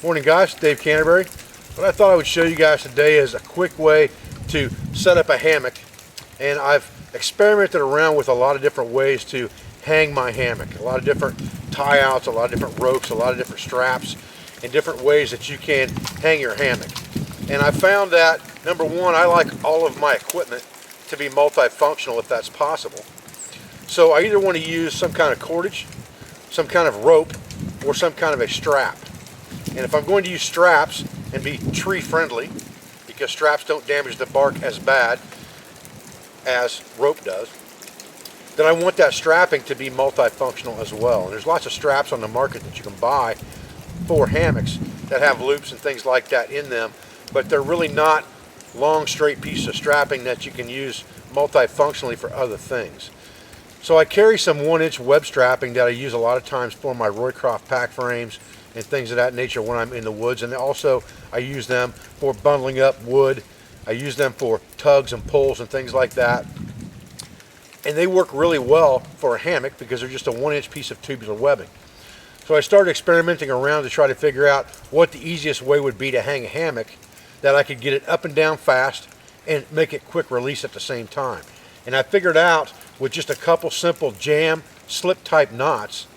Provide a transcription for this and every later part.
Morning guys, Dave Canterbury. What I thought I would show you guys today is a quick way to set up a hammock. And I've experimented around with a lot of different ways to hang my hammock. A lot of different tie outs, a lot of different ropes, a lot of different straps, and different ways that you can hang your hammock. And I found that, number one, I like all of my equipment to be multifunctional if that's possible. So I either want to use some kind of cordage, some kind of rope, or some kind of a strap. And if I'm going to use straps and be tree friendly, because straps don't damage the bark as bad as rope does, then I want that strapping to be multifunctional as well. And there's lots of straps on the market that you can buy for hammocks that have loops and things like that in them, but they're really not long straight pieces of strapping that you can use multifunctionally for other things. So I carry some 1-inch web strapping that I use a lot of times for my Roycroft pack frames and things of that nature when I'm in the woods, and also I use them for bundling up wood. I use them for tugs and pulls and things like that, and they work really well for a hammock because they're just a 1-inch piece of tubular webbing. So I started experimenting around to try to figure out what the easiest way would be to hang a hammock that I could get it up and down fast and make it quick release at the same time. And I figured out with just a couple simple jam slip type knots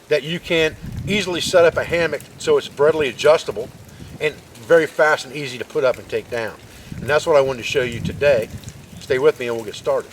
that you can easily set up a hammock so it's readily adjustable and very fast and easy to put up and take down. And that's what I wanted to show you today. Stay with me and we'll get started.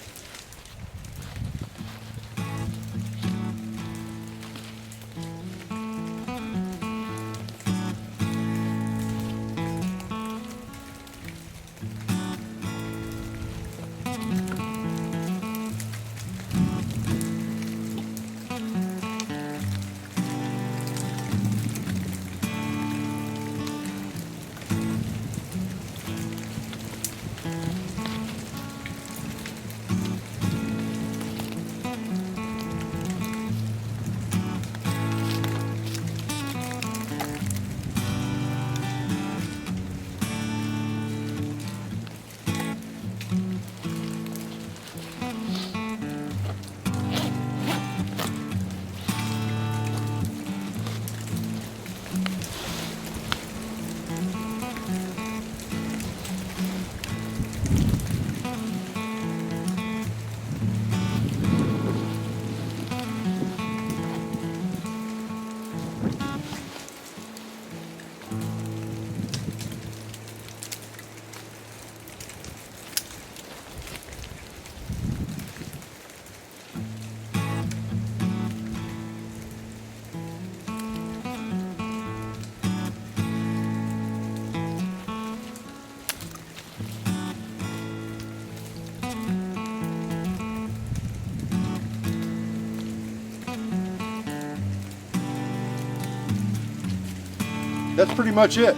That's pretty much it.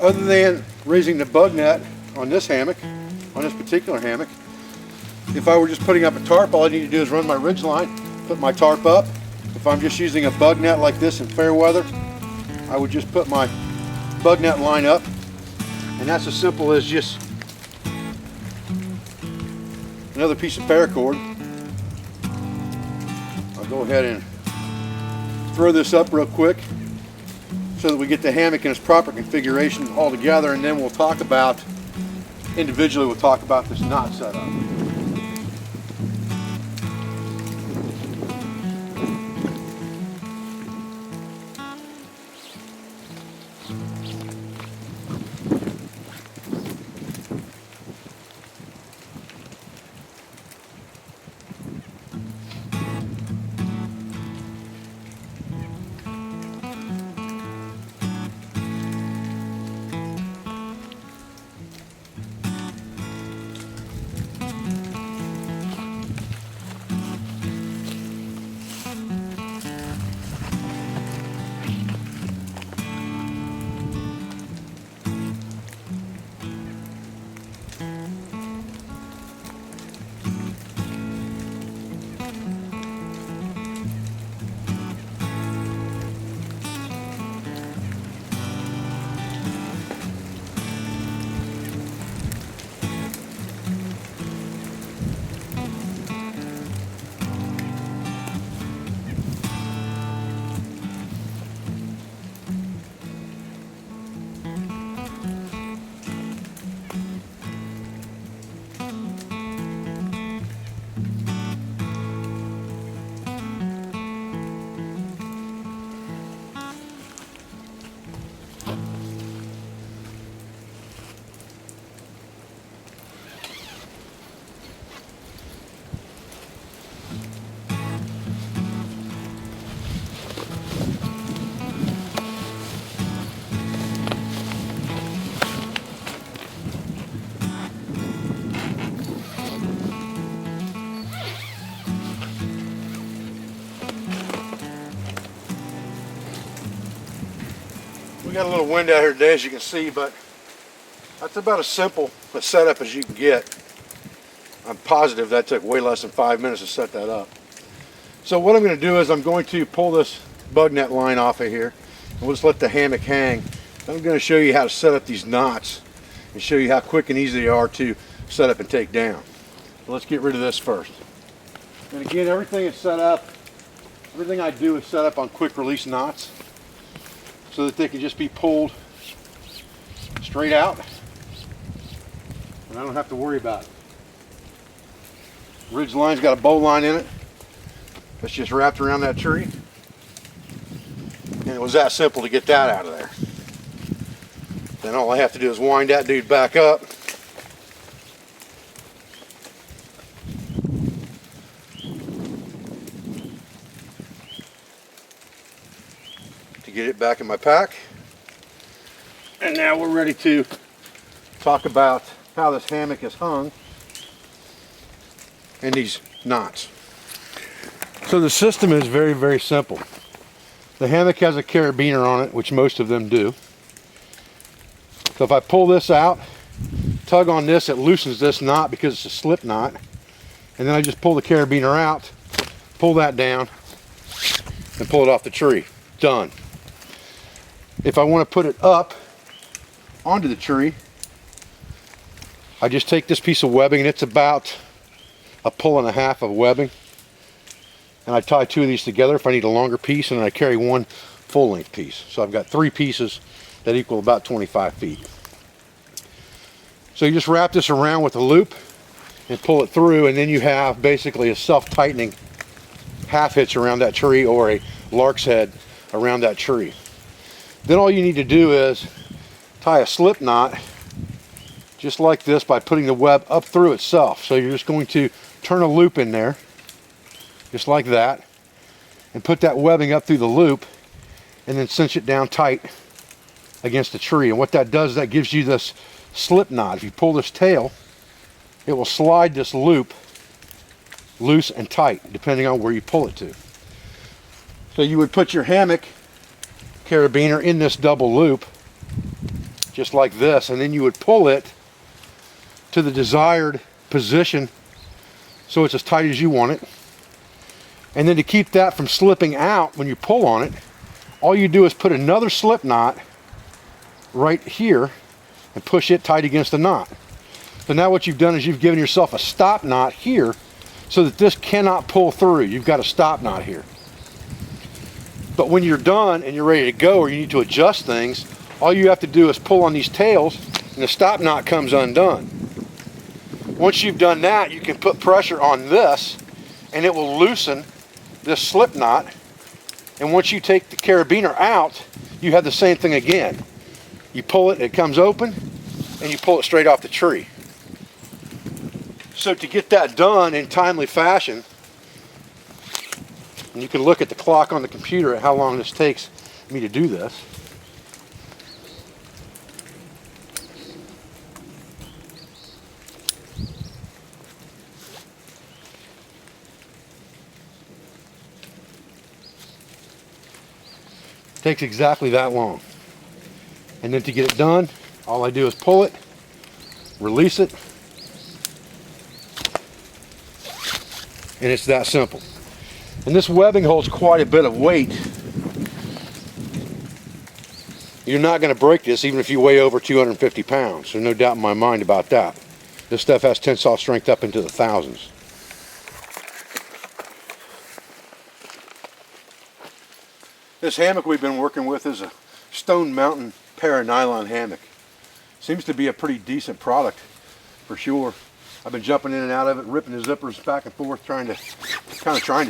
Other than raising the bug net on this hammock, on this particular hammock, if I were just putting up a tarp, all I need to do is run my ridge line, put my tarp up. If I'm just using a bug net like this in fair weather, I would just put my bug net line up, and that's as simple as just another piece of paracord. I'll go ahead and throw this up real quick so that we get the hammock in its proper configuration all together, and then we'll talk about, individually we'll talk about this knot setup. We got a little wind out here today, as you can see, but that's about as simple a setup as you can get. I'm positive that took way less than 5 minutes to set that up. So what I'm going to do is I'm going to pull this bug net line off of here, and we'll just let the hammock hang. I'm going to show you how to set up these knots and show you how quick and easy they are to set up and take down. So let's get rid of this first. And again, everything is set up, everything I do is set up on quick release knots so that they can just be pulled straight out and I don't have to worry about it. Ridge line's got a bow line in it that's just wrapped around that tree, and it was that simple to get that out of there. Then all I have to do is wind that dude back up to get it back in my pack. And now we're ready to talk about how this hammock is hung and these knots. So the system is very, very simple. The hammock has a carabiner on it, which most of them do. So if I pull this out, tug on this, it loosens this knot because it's a slip knot. And then I just pull the carabiner out, pull that down, and pull it off the tree. Done. If I want to put it up onto the tree, I just take this piece of webbing, and it's about a pull and a half of webbing, and I tie two of these together if I need a longer piece, and then I carry one full-length piece. So I've got 3 pieces that equal about 25 feet. So you just wrap this around with a loop and pull it through, and then you have basically a self-tightening half hitch around that tree or a lark's head around that tree. Then all you need to do is tie a slip knot just like this by putting the web up through itself. So you're just going to turn a loop in there just like that and put that webbing up through the loop and then cinch it down tight against the tree. And what that does is that gives you this slip knot. If you pull this tail, it will slide this loop loose and tight depending on where you pull it to. So you would put your hammock carabiner in this double loop just like this, and then you would pull it to the desired position so it's as tight as you want it. And then to keep that from slipping out when you pull on it, all you do is put another slip knot right here and push it tight against the knot. So now what you've done is you've given yourself a stop knot here so that this cannot pull through. You've got a stop knot here. But when you're done and you're ready to go, or you need to adjust things, all you have to do is pull on these tails and the stop knot comes undone. Once you've done that, you can put pressure on this and it will loosen this slip knot. And once you take the carabiner out, you have the same thing again. You pull it, it comes open, and you pull it straight off the tree. So to get that done in timely fashion, and you can look at the clock on the computer at how long this takes me to do this. It takes exactly that long. And then to get it done, all I do is pull it, release it, and it's that simple. And this webbing holds quite a bit of weight. You're not going to break this even if you weigh over 250 pounds. There's no doubt in my mind about that. This stuff has tensile strength up into the thousands. This hammock we've been working with is a Stone Mountain para-nylon hammock. Seems to be a pretty decent product for sure. I've been jumping in and out of it, ripping the zippers back and forth, trying to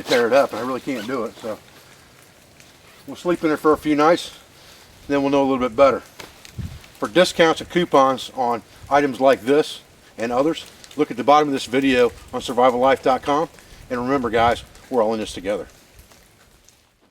tear it up, and I really can't do it. So we'll sleep in there for a few nights, then we'll know a little bit better. For discounts and coupons on items like this and others, look at the bottom of this video on survivallife.com. And remember guys, we're all in this together.